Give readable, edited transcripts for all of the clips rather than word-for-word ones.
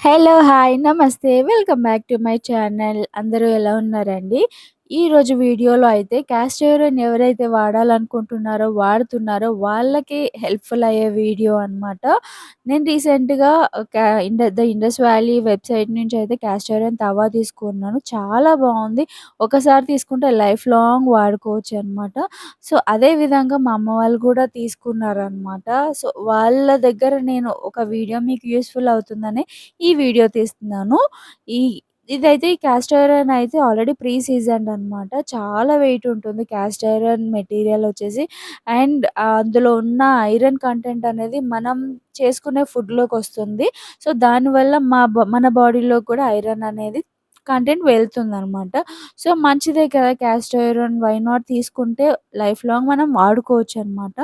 Hello! Hi! నమస్తే. Welcome back to my channel. అందరూ ఎలా ఉన్నారండి? ఈరోజు వీడియోలో అయితే క్యాస్టర్ ఐరన్ ఎవరైతే వాడాలనుకుంటున్నారో, వాడుతున్నారో వాళ్ళకి హెల్ప్‌ఫుల్ అయ్యే వీడియో అనమాట. నేను రీసెంట్‌గా ద ఇండస్ వ్యాలీ వెబ్‌సైట్ నుంచి అయితే క్యాస్టర్ ఐరన్ తవా తీసుకున్నాను. చాలా బావుంది. ఒకసారి తీసుకుంటే లైఫ్ లాంగ్ వాడుకోవచ్చనమాట. సో, అదే విధంగా మా అమ్మ వాళ్ళు కూడా తీసుకున్నారనమాట. సో, వాళ్ళ దగ్గర నేను ఒక వీడియో మీకు యూజ్‌ఫుల్ అవుతుందని ఈ వీడియో తీస్తున్నాను. ఈ ఇదైతే ఈ కాస్ట్ ఐరన్ అయితే ఆల్రెడీ ప్రీ సీజన్డ్ అనమాట. చాలా వెయిట్ ఉంటుంది కాస్ట్ ఐరన్ మెటీరియల్ వచ్చేసి. అండ్ అందులో ఉన్న ఐరన్ కంటెంట్ అనేది మనం చేసుకునే ఫుడ్‌లోకొస్తుంది. సో, దానివల్ల మన బాడీలో కూడా ఐరన్ అనేది కంటెంట్ వెళ్తుందనమాట. సో, మంచిదే కదా! కాస్ట్ ఐరన్ వై నాట్ తీసుకుంటే లైఫ్ లాంగ్ మనం వాడుకోవచ్చనమాట.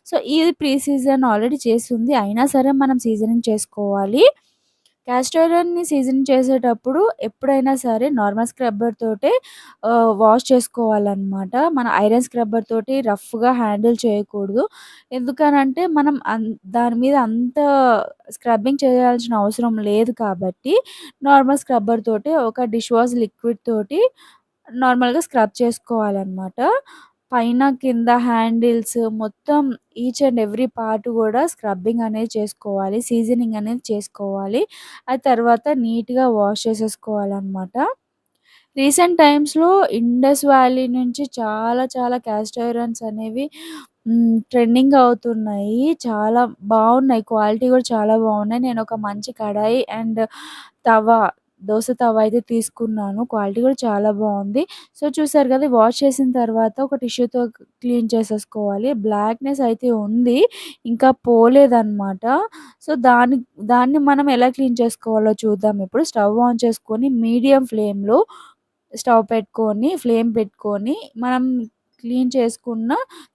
సో, ఇది ప్రీ సీజన్ ఆల్రెడీ చేసుంది. అయినా సరే మనం సీజనింగ్ చేసుకోవాలి. కాస్టర్ ఐరన్‌ని సీజన్ చేసేటప్పుడు ఎప్పుడైనా సరే నార్మల్ స్క్రబ్బర్ తోటే వాష్ చేసుకోవాలనమాట. మన ఐరన్ స్క్రబ్బర్ తోటి రఫ్‌గా హ్యాండిల్ చేయకూడదు. ఎందుకనంటే మనం దాని మీద అంత స్క్రబ్బింగ్ చేయాల్సిన అవసరం లేదు కాబట్టి నార్మల్ స్క్రబ్బర్ తోటి ఒక డిష్ వాష్ లిక్విడ్ తోటి నార్మల్‌గా స్క్రబ్ చేసుకోవాలనమాట. పైన, కింద హ్యాండిల్స్ మొత్తం ఈచ్ అండ్ ఎవ్రీ పార్ట్ గూడా స్క్రబ్బింగ్ అనేది చేసుకోవాలి. సీజనింగ్ అనేది చేసుకోవాలి. ఆ తర్వాత నీట్‌గా వాష్ చేసేసుకోవాలనమాట. రీసెంట్ టైమ్స్‌లో ఇండస్ వ్యాలీ నుంచి చాలా చాలా కాస్ట్ ఐరన్స్ అనేవి ట్రెండింగ్ అవుతున్నాయి. చాలా బావున్నాయి. క్వాలిటీ గూడా చాలా బావున్నాయి. నేనొక మంచి కడాయి అండ్ తవా, దోస తవా అయితే తీసుకున్నాను. క్వాలిటీ గూడా చాలా బావుంది. సో, చూసారు గదా! వాష్ చేసిన తర్వాత ఒక టిష్యూతో క్లీన్ చేసేసుకోవాలి. బ్లాక్‌నెస్ అయితే ఉంది. ఇంకా పోలేదనమాట. సో, దాన్ని మనం ఎలా క్లీన్ చేసుకోవాలో చూద్దాం ఇప్పుడు. స్టవ్ ఆన్ చేసుకొని మీడియం ఫ్లేమ్‌లో స్టవ్ పెట్టుకొని, ఫ్లేమ్ పెట్టుకొని, మనం క్లీన్ చేసుకున్న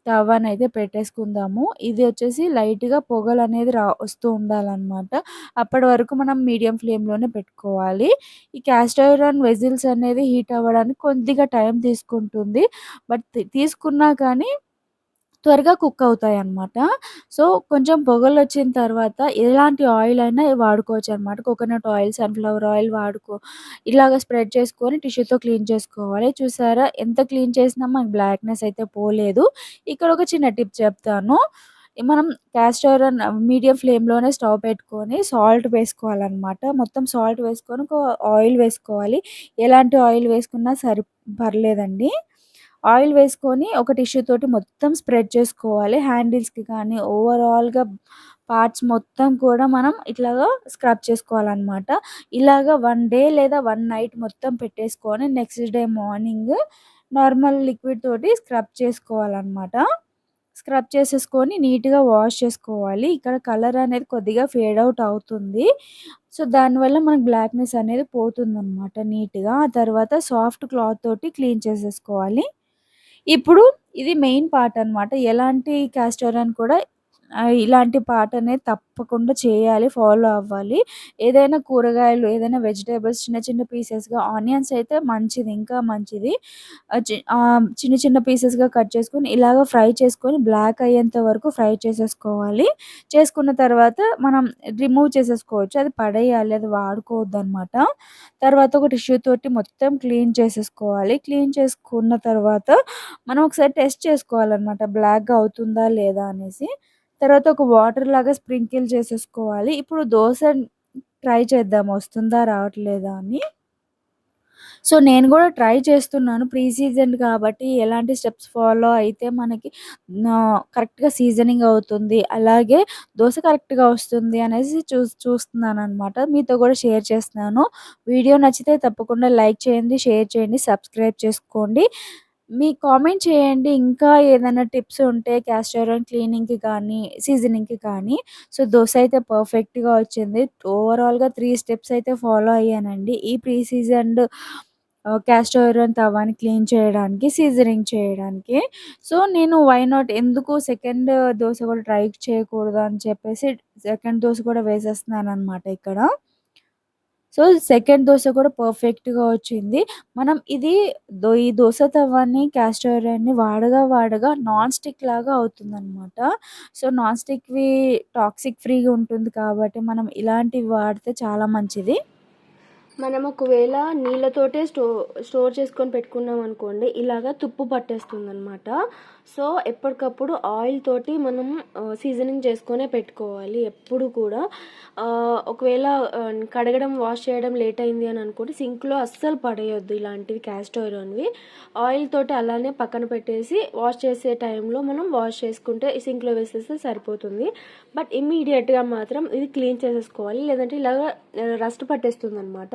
తవానైతే పెట్టేసుకుందాము. ఇది వచ్చేసి లైట్‌గా పొగలనేది వస్తూ ఉండాలనమాట. అప్పటి వరకు మనం మీడియం ఫ్లేమ్‌లోనే పెట్టుకోవాలి. ఈ కాస్ట్ ఐరన్ వెజిల్స్ అనేది హీట్ అవ్వడానికి కొద్దిగా టైం తీసుకుంటుంది. బట్ తీసుకున్నా కానీ త్వరగా కుక్ అవుతాయన్నమాట. సో, కొంచెం పొగలొచ్చిన తర్వాత ఎలాంటి ఆయిల్ అయినా వాడుకోవచ్చనమాట. కోకోనట్ ఆయిల్, సన్‌ఫ్లవర్ ఆయిల్ ఇలాగ స్ప్రెడ్ చేసుకొని టిష్యూతో క్లీన్ చేసుకోవాలి. చూసారా ఎంత క్లీన్ చేసినా మనకి బ్లాక్‌నెస్ అయితే పోలేదు. ఇక్కడ ఒక చిన్న టిప్ చెప్తాను. మనం కాస్ట్ ఐరన్ మీడియం ఫ్లేమ్‌లోనే స్టవ్ పెట్టుకొని సాల్ట్ వేసుకోవాలనమాట. మొత్తం సాల్ట్ వేసుకొని ఆయిల్ వేసుకోవాలి. ఎలాంటి ఆయిల్ వేసుకున్నా పర్లేదండి. ఆయిల్ వేసుకొని ఒక టిష్యూ తోటి మొత్తం స్ప్రెడ్ చేసుకోవాలి. హ్యాండిల్స్‌కి కానీ ఓవరాల్‌గా పార్ట్స్ మొత్తం కూడా మనం ఇట్లాగా స్క్రబ్ చేసుకోవాలనమాట. ఇలాగ 1 డే లేదా 1 నైట్ మొత్తం పెట్టేసుకొని next day morning normal liquid తోటి స్క్రబ్ చేసుకోవాలనమాట. స్క్రబ్ చేసేసుకొని నీట్‌గా వాష్ చేసుకోవాలి. ఇక్కడ కలర్ అనేది కొద్దిగా ఫేడ్ ఔట్ అవుతుంది. సో, దానివల్ల మనకు బ్లాక్‌నెస్ అనేది పోతుందనమాట నీట్‌గా. ఆ తర్వాత సాఫ్ట్ క్లాత్ తోటి క్లీన్ చేసేసుకోవాలి. ఇప్పుడు ఇది మెయిన్ పార్ట్ అనమాట. ఎలాంటి కాస్ట్ ఐరన్ కూడా ఇలాంటి పార్ట్ అనేది తప్పకుండా చేయాలి. ఫాలో అవ్వాలి. ఏదైనా కూరగాయలు, ఏదైనా వెజిటబుల్స్ చిన్న చిన్న పీసెస్‌గా ఆనియన్స్ అయితే మంచిది. ఇంకా మంచిది. చిన్న చిన్న పీసెస్‌గా కట్ చేసుకొని ఇలాగ ఫ్రై చేసుకొని బ్లాక్ అయ్యేంత వరకు ఫ్రై చేసేసుకోవాలి. చేసుకున్న తర్వాత మనం రిమూవ్ చేసేసుకోవచ్చు. అది పడేయాలి. అది వాడుకోవద్దనమాట. తర్వాత ఒక టిష్యూ తోటి మొత్తం క్లీన్ చేసేసుకోవాలి. క్లీన్ చేసుకున్న తర్వాత మనం ఒకసారి టెస్ట్ చేసుకోవాలనమాట. బ్లాక్‌గా అవుతుందా లేదా అనేసి. తర్వాత ఒక వాటర్ లాగా స్ప్రింకిల్ చేసేసుకోవాలి. ఇప్పుడు దోస ట్రై చేద్దాం వస్తుందా రావట్లేదా అని. సో, నేను గూడా ట్రై చేస్తున్నాను. ప్రీ సీజన్డ్ కాబట్టి ఎలాంటి స్టెప్స్ ఫాలో అయితే మనకి కరెక్ట్‌గా సీజనింగ్ అవుతుంది. అలాగే దోస కరెక్ట్‌గా వస్తుంది అనేసి చూస్తున్నాననమాట. మీతో గూడా షేర్ చేస్తున్నాను. వీడియో నచ్చితే తప్పకుండా లైక్ చేయండి, షేర్ చేయండి, సబ్స్క్రైబ్ చేసుకోండి. మీ కామెంట్ చేయండి. ఇంకా ఏదైనా టిప్స్ ఉంటే కాస్ట్ ఐరన్ క్లీనింగ్‌కి కానీ, సీజనింగ్‌కి కానీ. సో, దోస అయితే పర్ఫెక్ట్‌గా వచ్చింది. ఓవరాల్‌గా 3 స్టెప్స్ అయితే ఫాలో అయ్యానండి. ఈ ప్రీ సీజన్డ్ కాస్ట్ ఐరన్ తవాని క్లీన్ చేయడానికి, సీజనింగ్ చేయడానికి. సో, నేను వై నాట్ ఎందుకు సెకండ్ దోస కూడా ట్రై చేయకూడదు అని చెప్పేసి సెకండ్ దోస కూడా వేసేస్తున్నాననమాట ఇక్కడ. సో, సెకండ్ దోస కూడా పర్ఫెక్ట్‌గా వచ్చింది. మనం ఇది ఈ దోస తవాని క్యాస్టర్ ఐరన్‌ని వాడగా నాన్ స్టిక్ లాగా అవుతుందనమాట. సో, నాన్ స్టిక్‌వి టాక్సిక్ ఫ్రీగా ఉంటుంది కాబట్టి మనం ఇలాంటివి వాడితే చాలా మంచిది. మనం ఒకవేళ నీళ్ళతోటే స్టోర్ చేసుకొని పెట్టుకున్నాం అనుకోండి, ఇలాగా తుప్పు పట్టేస్తుందనమాట. సో, ఎప్పటికప్పుడు ఆయిల్ తోటి మనం సీజనింగ్ చేసుకొనే పెట్టుకోవాలి ఎప్పుడు కూడా. ఒకవేళ కడగడం, వాష్ చేయడం లేట్ అయింది అని అనుకోండి, సింక్‌లో అస్సలు పడేయొద్దు ఇలాంటివి క్యాస్టర్ ఐరన్‌వి. ఆయిల్ తోటి అలానే పక్కన పెట్టేసి, వాష్ చేసే టైంలో మనం వాష్ చేసుకుంటే సింక్‌లో వేసేస్తే సరిపోతుంది. బట్ ఇమ్మీడియేట్‌గా మాత్రం ఇది క్లీన్ చేసేసుకోవాలి. లేదంటే ఇలాగ రస్ట్ పట్టేస్తుందనమాట.